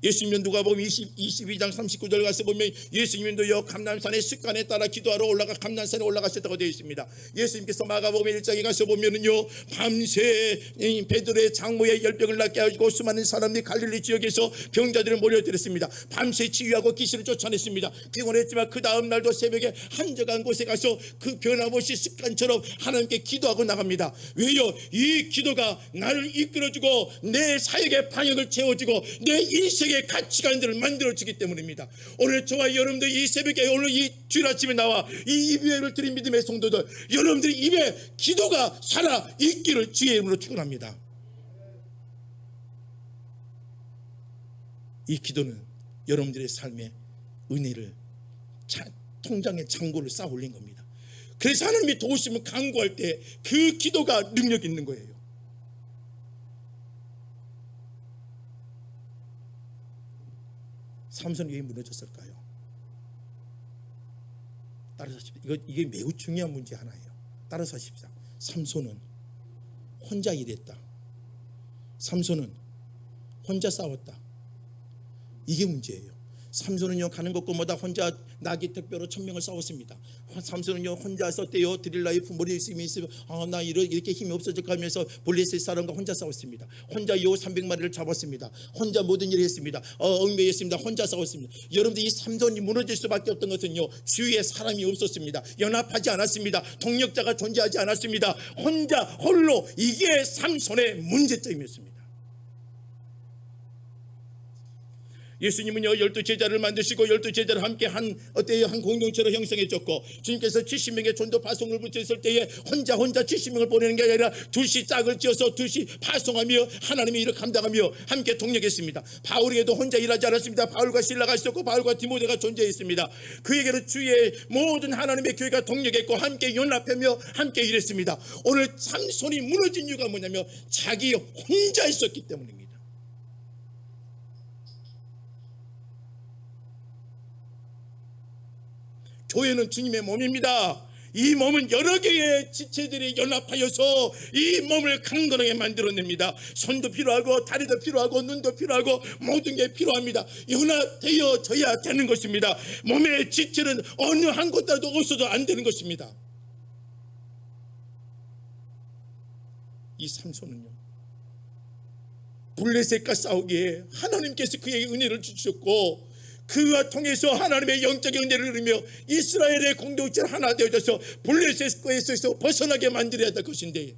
예수님은 누가복음 22장 39절 가서 보면 예수님도요 감람산의 습관에 따라 기도하러 감람산에 올라가셨다고 되어 있습니다. 예수님께서 마가복음 1장에 가서 보면은요 밤새 베드로의 장모의 열병을 낫게 하시고 수많은 사람들이 갈릴리 지역에서 병자들을 몰려들었습니다. 밤새 치유하고 귀신을 쫓아냈습니다. 피곤했지만 그 다음 날도 새벽에 한적한 곳에 가서 그 변함없이 습관처럼 하나님께 기도하고 나갑니다. 왜요? 이 기도가 나를 이끌어주고 내 사역의 방향을 채워주고 내 인생의 가치관들을 만들어주기 때문입니다. 오늘 저와 여러분들 이 새벽에 오늘 이 주일 아침에 나와 이 예배를 드린 믿음의 성도들, 여러분들 입에 기도가 살아 있기를 주의 이름으로 축원합니다. 이 기도는 여러분들의 삶의 은혜를 통장의 잔고를 쌓아 올린 겁니다. 그래서 하나님이 도우시면 간구할 때 그 기도가 능력 있는 거예요. 삼손이 왜 무너졌을까요? 따라서 하십시오. 이게 매우 중요한 문제 하나예요. 따라서 하십시오. 삼손은 혼자 일했다. 삼손은 혼자 싸웠다. 이게 문제예요. 삼손은요 가는 곳곳마다 혼자 나귀 택배로 1000명을 싸웠습니다. 삼손은요 혼자 썼대요. 드릴라의 머리에 있으면 나 이렇게 힘이 없어질까 하면서 블레셋 사람과 혼자 싸웠습니다. 혼자 요 300마리를 잡았습니다. 혼자 모든 일을 했습니다. 얽매였습니다. 혼자 싸웠습니다. 여러분들 이 삼손이 무너질 수밖에 없던 것은요 주위에 사람이 없었습니다. 연합하지 않았습니다. 동력자가 존재하지 않았습니다. 혼자 홀로, 이게 삼손의 문제점이었습니다. 예수님은요 12제자를 만드시고 12제자를 함께 한 공동체로 형성해줬고, 주님께서 70명의 전도 파송을 붙였을 때에 혼자 70명을 보내는 게 아니라 둘씩 짝을 지어서 둘씩 파송하며 하나님의 일을 감당하며 함께 동력했습니다. 바울에게도 혼자 일하지 않았습니다. 바울과 실라가 있었고 바울과 디모데가 존재했습니다. 그에게는 주의 모든 하나님의 교회가 동력했고 함께 연합하며 함께 일했습니다. 오늘 삼손이 무너진 이유가 뭐냐면 자기 혼자 있었기 때문입니다. 교회는 주님의 몸입니다. 이 몸은 여러 개의 지체들이 연합하여서 이 몸을 강건하게 만들어냅니다. 손도 필요하고 다리도 필요하고 눈도 필요하고 모든 게 필요합니다. 연합되어져야 되는 것입니다. 몸의 지체는 어느 한 곳이라도 없어도 안 되는 것입니다. 이 삼손은요, 블레셋과 싸우기에 하나님께서 그에게 은혜를 주셨고 그와 통해서 하나님의 영적인 은혜를 누리며 이스라엘의 공동체를 하나 되어져서 블레셋에서 벗어나게 만들어야 될 것인데,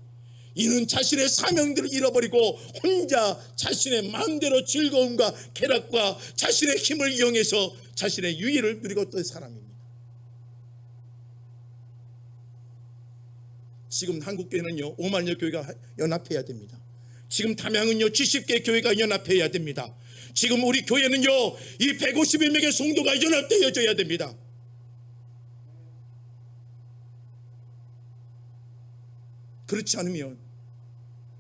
이는 자신의 사명들을 잃어버리고 혼자 자신의 마음대로 즐거움과 쾌락과 자신의 힘을 이용해서 자신의 유익을 누리고 있던 사람입니다. 지금 한국교회는요 5만여 교회가 연합해야 됩니다. 지금 담양은요 70개 교회가 연합해야 됩니다. 지금 우리 교회는요 이 150여 명의 성도가 연합되어져야 됩니다. 그렇지 않으면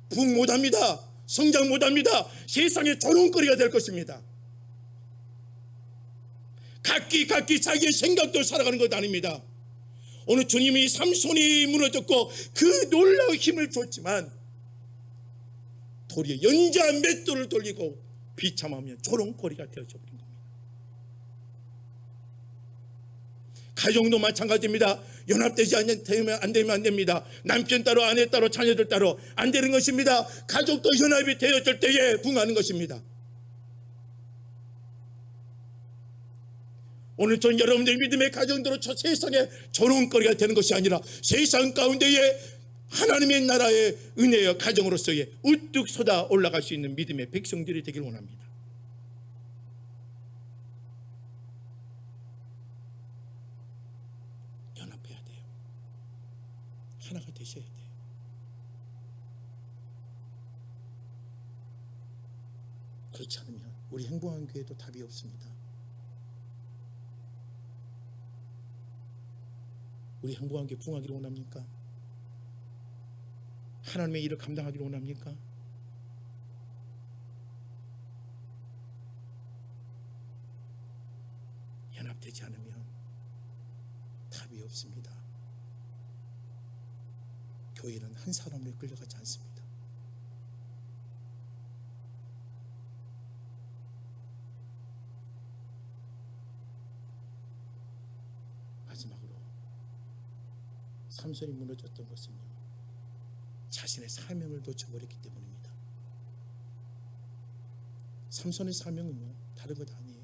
부흥 못합니다. 성장 못합니다. 세상의 조롱거리가 될 것입니다. 각기 자기의 생각대로 살아가는 것 아닙니다. 오늘 주님이 삼손이 무너졌고 그 놀라운 힘을 줬지만 도리어 연자 맷돌을 돌리고 비참하며 조롱거리가 되어져 버린 겁니다. 가정도 마찬가지입니다. 연합되지 않으면 안 됩니다. 남편 따로 아내 따로 자녀들 따로 안 되는 것입니다. 가족도 연합이 되어질 때에 부흥하는 것입니다. 오늘 전 여러분들 믿음의 가정대로 저 세상에 조롱거리가 되는 것이 아니라 세상 가운데에 하나님의 나라의 은혜와 가정으로서의 우뚝 솟아 올라갈 수 있는 믿음의 백성들이 되길 원합니다. 연합해야 돼요. 하나가 되셔야 돼요. 그렇지 않으면 우리 행복한 교회도 답이 없습니다. 우리 행복한 교회 부흥하기를 원합니까? 하나님의 일을 감당하기를 원합니까? 연합되지 않으면 답이 없습니다. 교회는 한 사람으로 끌려가지 않습니다. 마지막으로 삼손이 무너졌던 것은요, 자신의 사명을 놓쳐버렸기 때문입니다. 삼손의 사명은요 다른 것 아니에요.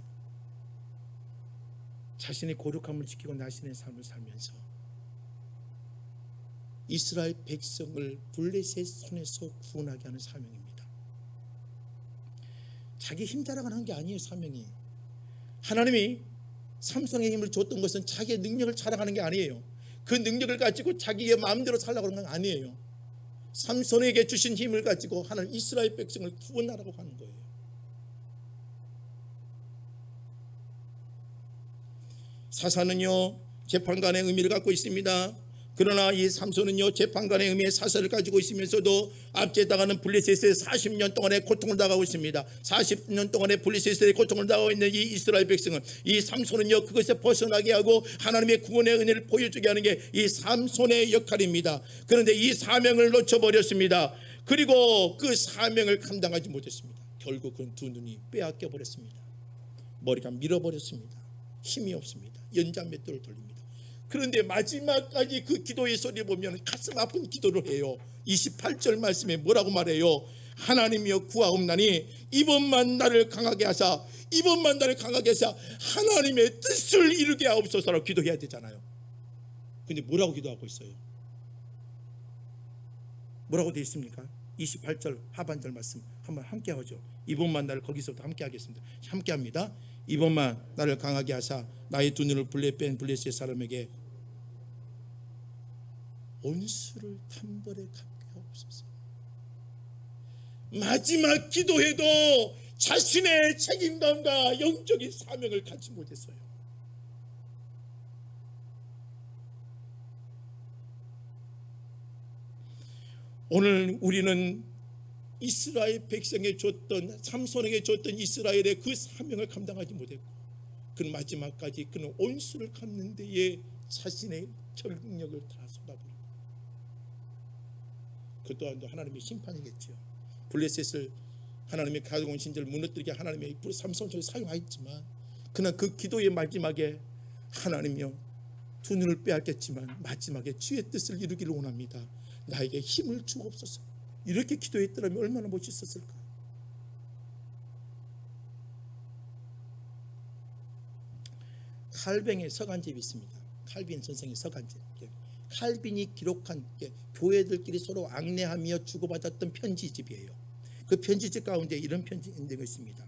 자신의 거룩함을 지키고 자신의 삶을 살면서 이스라엘 백성을 블레셋 손에서 구원하게 하는 사명입니다. 자기 힘 자랑하는 게 아니에요. 사명이 하나님이 삼손에게 힘을 줬던 것은 자기의 능력을 자랑하는 게 아니에요. 그 능력을 가지고 자기의 마음대로 살라고 하는 건 아니에요. 삼손에게 주신 힘을 가지고 하나님 이스라엘 백성을 구원하라고 하는 거예요. 사사는요 재판관의 의미를 갖고 있습니다. 그러나 이 삼손은요 재판관의 의미의 사사를 가지고 있으면서도 앞에 나가는 블레셋의 40년 동안의 고통을 당하고 있습니다. 40년 동안의 블레셋의 고통을 당하고 있는 이 이스라엘 백성은, 이 삼손은요 그것에 벗어나게 하고 하나님의 구원의 은혜를 보여주게 하는 게 이 삼손의 역할입니다. 그런데 이 사명을 놓쳐버렸습니다. 그리고 그 사명을 감당하지 못했습니다. 결국 그는 두 눈이 빼앗겨 버렸습니다. 머리가 밀어버렸습니다. 힘이 없습니다. 연장맷돌을 돌립니다. 그런데 마지막까지 그 기도의 소리 보면 가슴 아픈 기도를 해요. 28절 말씀에 뭐라고 말해요? 하나님이여 구하옵나니 이번만 나를 강하게 하사, 이번만 나를 강하게 하사 하나님의 뜻을 이루게 하옵소서라고 기도해야 되잖아요. 근데 뭐라고 기도하고 있어요? 뭐라고 되어 있습니까? 28절 하반절 말씀 한번 함께 하죠. 이번만 나를, 거기서부터 함께 하겠습니다. 함께 합니다. 이번만 나를 강하게 하사 나의 두 눈을 뺀 블레셋 사람에게 온수를 단벌에 갚게 하옵소서. 마지막 기도해도 자신의 책임감과 영적인 사명을 갖지 못했어요. 오늘 우리는 이스라엘 백성에 줬던, 삼손에게 줬던 이스라엘의 그 사명을 감당하지 못했고, 그는 마지막까지 그는 온수를 갚는 데에 자신의 정력을 다 쏟아버리고, 그 또한도 하나님의 심판이겠죠. 블레셋을 하나님의 가져온 신들을 무너뜨리게 하나님의 삼손처럼 사용하였지만, 그러나 그 기도의 마지막에 하나님이여 두 눈을 빼앗겼지만 마지막에 주의 뜻을 이루기를 원합니다. 나에게 힘을 주옵소서. 이렇게 기도했더라면 얼마나 멋있었을까. 칼뱅의 서간집이 있습니다. 칼빈 선생의 서간집. 칼빈이 기록한 교회들끼리 서로 앙내하며 주고받았던 편지집이에요. 그 편지집 가운데 이런 편지가 있습니다.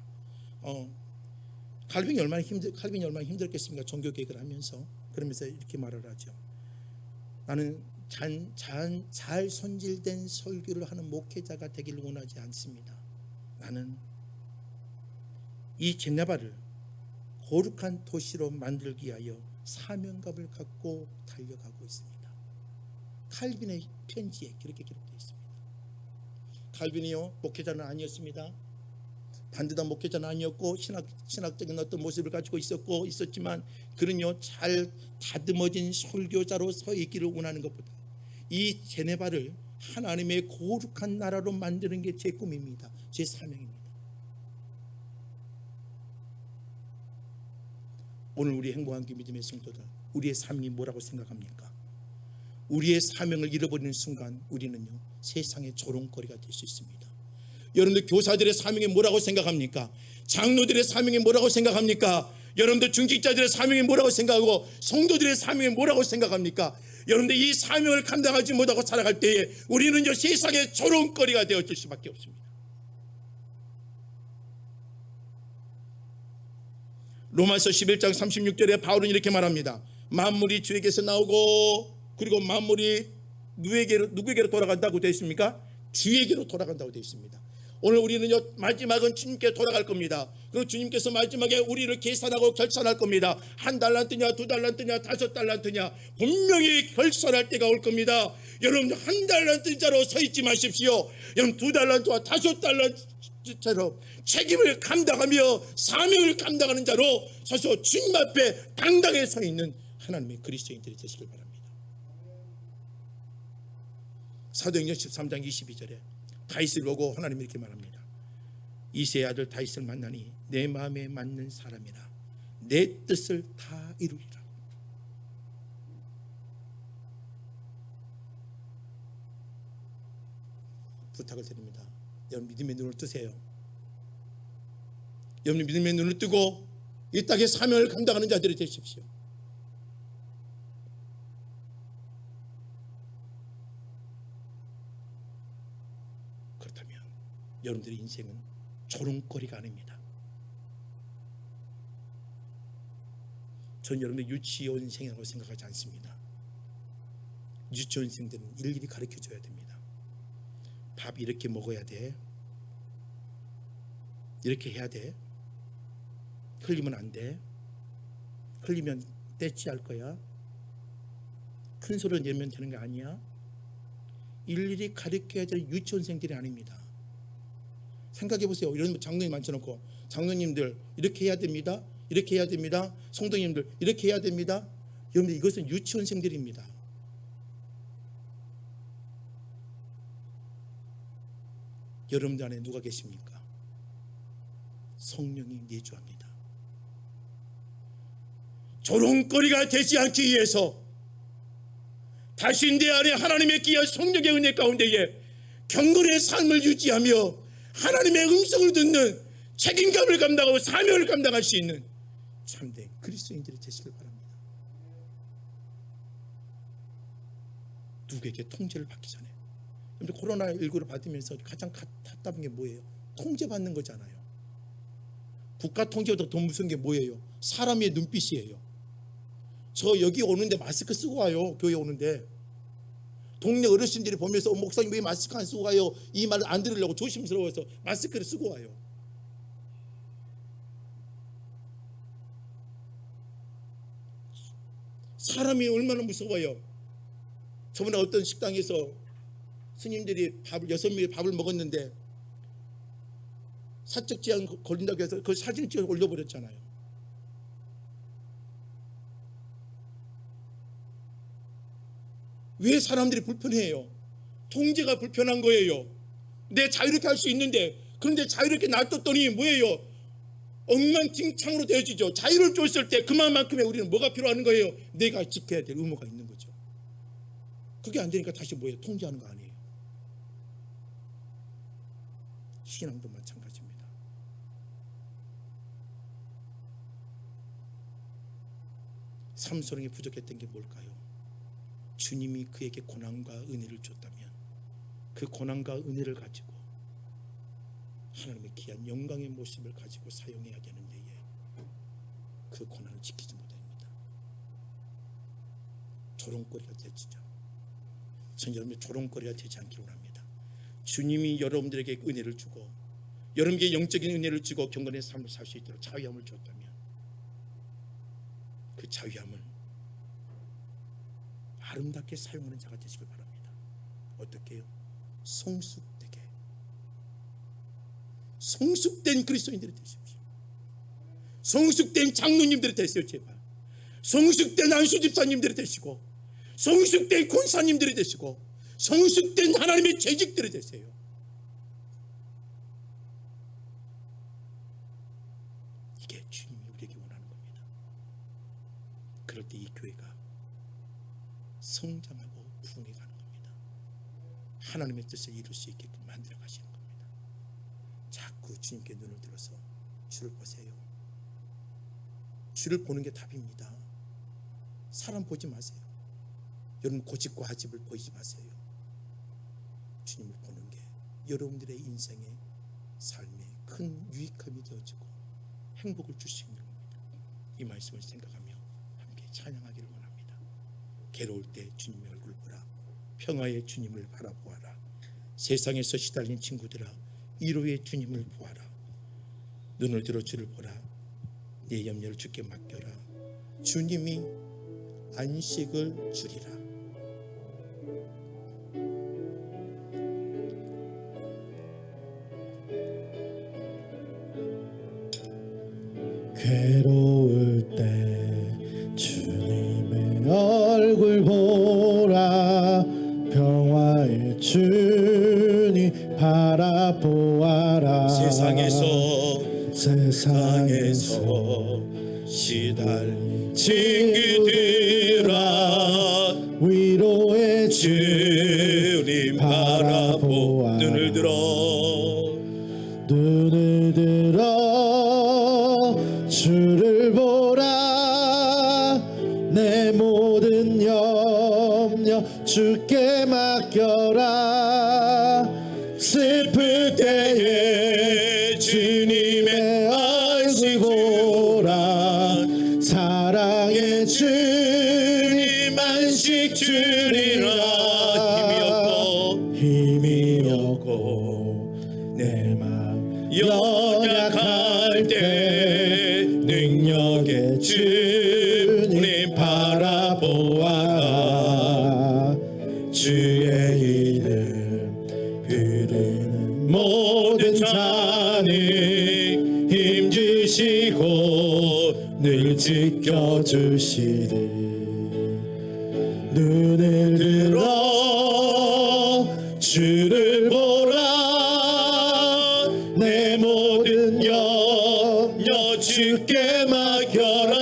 칼빈이 얼마나 힘들겠습니까? 종교 개혁을 하면서. 그러면서 이렇게 말을 하죠. 나는 잘 손질된 설교를 하는 목회자가 되기를 원하지 않습니다. 나는 이 제네바를 거룩한 도시로 만들기 위하여 사명감을 갖고 달려가고 있습니다. 칼빈의 편지에 그렇게 기록되어 있습니다. 칼빈이요, 목회자는 아니었습니다. 반듯한 목회자는 아니었고 신학적인 어떤 모습을 가지고 있었지만 그는요, 잘 다듬어진 설교자로 서 있기를 원하는 것보다 이 제네바를 하나님의 거룩한 나라로 만드는 게 제 꿈입니다. 제 사명입니다. 오늘 우리 행복한 교회 믿음의 성도들, 우리의 삶이 뭐라고 생각합니까? 우리의 사명을 잃어버리는 순간 우리는요, 세상의 조롱거리가 될 수 있습니다. 여러분들 교사들의 사명이 뭐라고 생각합니까? 장로들의 사명이 뭐라고 생각합니까? 여러분들 중직자들의 사명이 뭐라고 생각하고 성도들의 사명이 뭐라고 생각합니까? 여러분들 이 사명을 감당하지 못하고 살아갈 때에 우리는요, 세상의 조롱거리가 되어질 수밖에 없습니다. 로마서 11장 36절에 바울은 이렇게 말합니다. 만물이 주에게서 나오고 그리고 만물이 누구에게로 돌아간다고 되어 있습니까? 주에게로 돌아간다고 되어 있습니다. 오늘 우리는요, 마지막은 주님께 돌아갈 겁니다. 그리고 주님께서 마지막에 우리를 계산하고 결산할 겁니다. 1달란트냐 2달란트냐 5달란트냐 분명히 결산할 때가 올 겁니다. 여러분, 1달란트자로 서 있지 마십시오. 여러분, 2달란트와 5달란트처럼 책임을 감당하며 사명을 감당하는 자로 서서 주님 앞에 당당히 서 있는 하나님의 그리스도인들이 되시길 바랍니다. 사도행전 13장 22절에 다윗을 보고 하나님이 이렇게 말합니다. 이새의 아들 다윗을 만나니 내 마음에 맞는 사람이라 내 뜻을 다 이루리라. 부탁을 드립니다. 여러분, 믿음의 눈을 뜨세요. 여러분, 믿음의 눈을 뜨고 이 땅의 사명을 감당하는 자들이 되십시오. 그렇다면 여러분들의 인생은 조롱거리가 아닙니다. 전 여러분의 유치원생이라고 생각하지 않습니다. 유치원생들은 일일이 가르쳐줘야 됩니다. 밥 이렇게 먹어야 돼, 이렇게 해야 돼, 흘리면 안 돼, 흘리면 떼치할 거야, 큰 소리를 내면 되는 거 아니야. 일일이 가르쳐야 될 유치원생들이 아닙니다. 생각해 보세요. 이런 장로님 앉혀놓고 장로님들 이렇게 해야 됩니다, 이렇게 해야 됩니다, 성도님들 이렇게 해야 됩니다. 여러분들, 이것은 유치원생들입니다. 여러분들 안에 누가 계십니까? 성령이 내주합니다. 조롱거리가 되지 않기 위해서 다시 내 안에 하나님의 귀한 성령의 은혜 가운데에 경건의 삶을 유지하며 하나님의 음성을 듣는 책임감을 감당하고 사명을 감당할 수 있는 참된 그리스도인들이 되시길 바랍니다. 누구에게 통제를 받기 전에. 코로나19를 받으면서 가장 답답한 게 뭐예요? 통제받는 거잖아요. 국가 통제보다 더 무서운 게 뭐예요? 사람의 눈빛이에요. 저 여기 오는데 마스크 쓰고 와요. 교회 오는데 동네 어르신들이 보면서 목사님 왜 마스크 안 쓰고 가요? 이 말을 안 들으려고 조심스러워서 마스크를 쓰고 와요. 사람이 얼마나 무서워요. 저번에 어떤 식당에서 스님들이 6명이 밥을 먹었는데 사적 제한 걸린다고 해서 그 사진을 찍어 올려버렸잖아요. 왜 사람들이 불편해요? 통제가 불편한 거예요. 내 자유롭게 할 수 있는데, 그런데 자유롭게 놔뒀더니 뭐예요? 엉망진창으로 되어지죠. 자유를 줬을 때 그만큼의 우리는 뭐가 필요한 거예요? 내가 지켜야 될 의무가 있는 거죠. 그게 안 되니까 다시 뭐예요? 통제하는 거 아니에요. 신앙도 마찬가지입니다. 삼손에게 부족했던 게 뭘까요? 주님이 그에게 고난과 은혜를 줬다면 그 고난과 은혜를 가지고 하나님의 귀한 영광의 모습을 가지고 사용해야 되는 데에 그 고난을 지키지 못합니다. 조롱거리가 되지죠. 전 여러분의 조롱거리가 되지 않기를 원합니다. 주님이 여러분들에게 은혜를 주고 여러분에게 영적인 은혜를 주고 경건의 삶을 살 수 있도록 자유함을 줬다면 그 자유함을 아름답게 사용하는 자가 되시길 바랍니다. 어떻게 해요? 성숙되게, 성숙된 그리스도인들이 되십시오. 성숙된 장로님들이 되세요. 제발 성숙된 안수 집사님들이 되시고, 성숙된 권사님들이 되시고, 성숙된 하나님의 재직들이 되세요. 이게 주님이 우리에게 원하는 겁니다. 그럴 때 이 교회가 성장하고 부흥해 가는 겁니다. 하나님의 뜻을 이룰 수 있게끔 만들어 가시는 겁니다. 자꾸 주님께 눈을 들어서 주를 보세요. 주를 보는 게 답입니다. 사람 보지 마세요. 여러분 고집과 하집을 보이지 마세요. 주님을 보는 게 여러분들의 인생의 삶에 큰 유익함이 되어지고 행복을 줄 수 있는 겁니다. 이 말씀을 생각하며 함께 찬양하기를 원합니다. 괴로울 때 주님의 얼굴 보라. 평화의 주님을 바라보아라. 세상에서 시달린 친구들아, 위로의 주님을 보아라. 눈을 들어 주를 보라. 내 염려를 주께 맡겨라. 주님이 안식을 주리라. 괴로울 때 주님의 얼굴 보라. 평화의 주님 바라보아라. 세상에서 시달린 친구들아, 위로의 주님 바라보아. 눈을 들어 주를 보라. 내 모든 염려 주께 맡겨라. 슬플 때에 주님의 얼굴 보라. 사랑의 주님 안식 주리라. 힘이 없고 내 맘 연약할 때 능력의 주님 바라보아라. 주의 이름 부르는 모든 자는 힘주시고 늘 지켜주시리. 눈을 들어 주를 보라. 내 모든 염려 주께 맡겨라.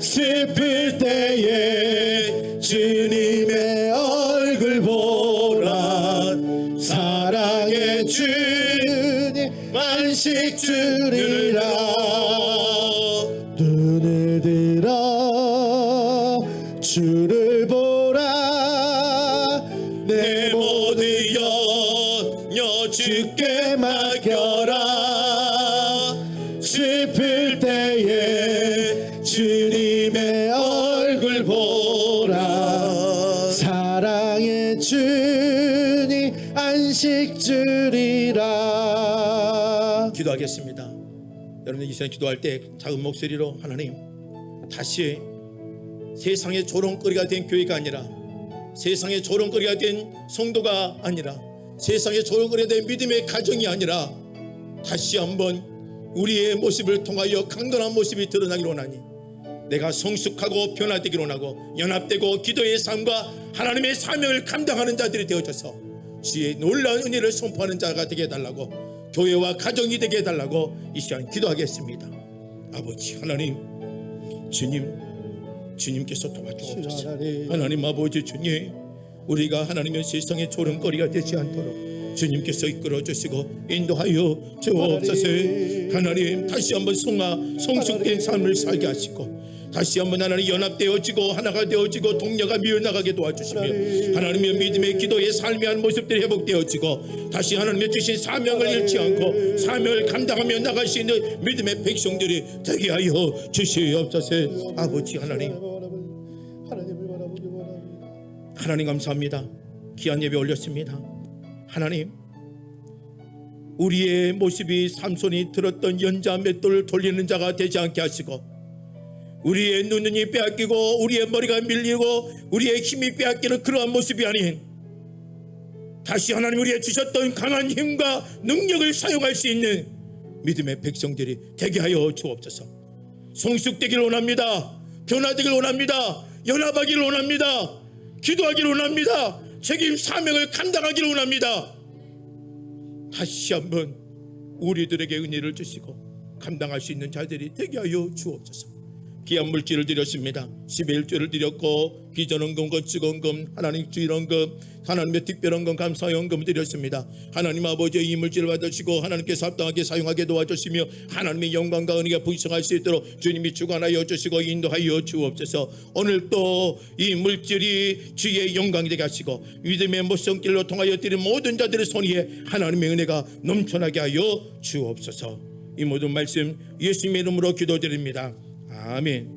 슬플 때에 주님의 얼굴 보라. 사랑의 주님 안식 주리라. 눈을 들어 주를 보라. 내 모든 염려 주께 맡겨라. 슬플 때에 주님의 얼굴 보라. 사랑의 주님 안식 주리라. 기도하겠습니다. 여러분 이 시간 기도할 때 작은 목소리로 하나님, 다시 세상의 조롱거리가 된 교회가 아니라, 세상의 조롱거리가 된 성도가 아니라, 세상의 조롱거리가 된 믿음의 가정이 아니라 다시 한번 우리의 모습을 통하여 강건한 모습이 드러나기를 원하니 내가 성숙하고 변화되기를 원하고 연합되고 기도의 삶과 하나님의 사명을 감당하는 자들이 되어져서 주의 놀라운 은혜를 선포하는 자가 되게 해달라고, 교회와 가정이 되게 해달라고 이 시간 기도하겠습니다. 아버지 하나님, 주님께서 도와주옵소서. 하나님 아버지 주님, 우리가 하나님의 세상의 조롱거리가 되지 않도록 주님께서 이끌어 주시고 인도하여 주옵소서. 하나님 다시 한번 성숙된 삶을 살게 하시고, 다시 한번 하나님 연합되어지고 하나가 되어지고 동료가 미어나가게 도와주시며, 하나님의 믿음의 기도의 삶의 한 모습들이 회복되어지고, 다시 하나님의 주신 사명을 잃지 않고 사명을 감당하며 나갈 수 있는 믿음의 백성들이 되게 하여 주시옵소서. 아버지 하나님 감사합니다. 귀한 예배 올렸습니다. 하나님, 우리의 모습이 삼손이 들었던 연자 맷돌을 돌리는 자가 되지 않게 하시고, 우리의 눈이 빼앗기고 우리의 머리가 밀리고 우리의 힘이 빼앗기는 그러한 모습이 아닌, 다시 하나님 우리의 주셨던 강한 힘과 능력을 사용할 수 있는 믿음의 백성들이 되게 하여 주옵소서. 성숙되기를 원합니다. 변화되기를 원합니다. 연합하기를 원합니다. 기도하기를 원합니다. 책임 사명을 감당하기를 원합니다. 다시 한번 우리들에게 은혜를 주시고 감당할 수 있는 자들이 되게 하여 주옵소서. 귀한 물질을 드렸습니다. 11조를 드렸고 기전헌금, 건축헌금, 하나님 주일헌금, 하나님의 특별헌금, 감사헌금을 드렸습니다. 하나님 아버지 이 물질을 받으시고 하나님께서 합당하게 사용하게 도와주시며 하나님의 영광과 은혜가 풍성할 수 있도록 주님이 주관하여 주시고 인도하여 주옵소서. 오늘 또 이 물질이 주의 영광이 되게 하시고 믿음의 모성길로 통하여 드린 모든 자들의 손 위에 하나님의 은혜가 넘쳐나게 하여 주옵소서. 이 모든 말씀 예수님의 이름으로 기도드립니다. 아멘.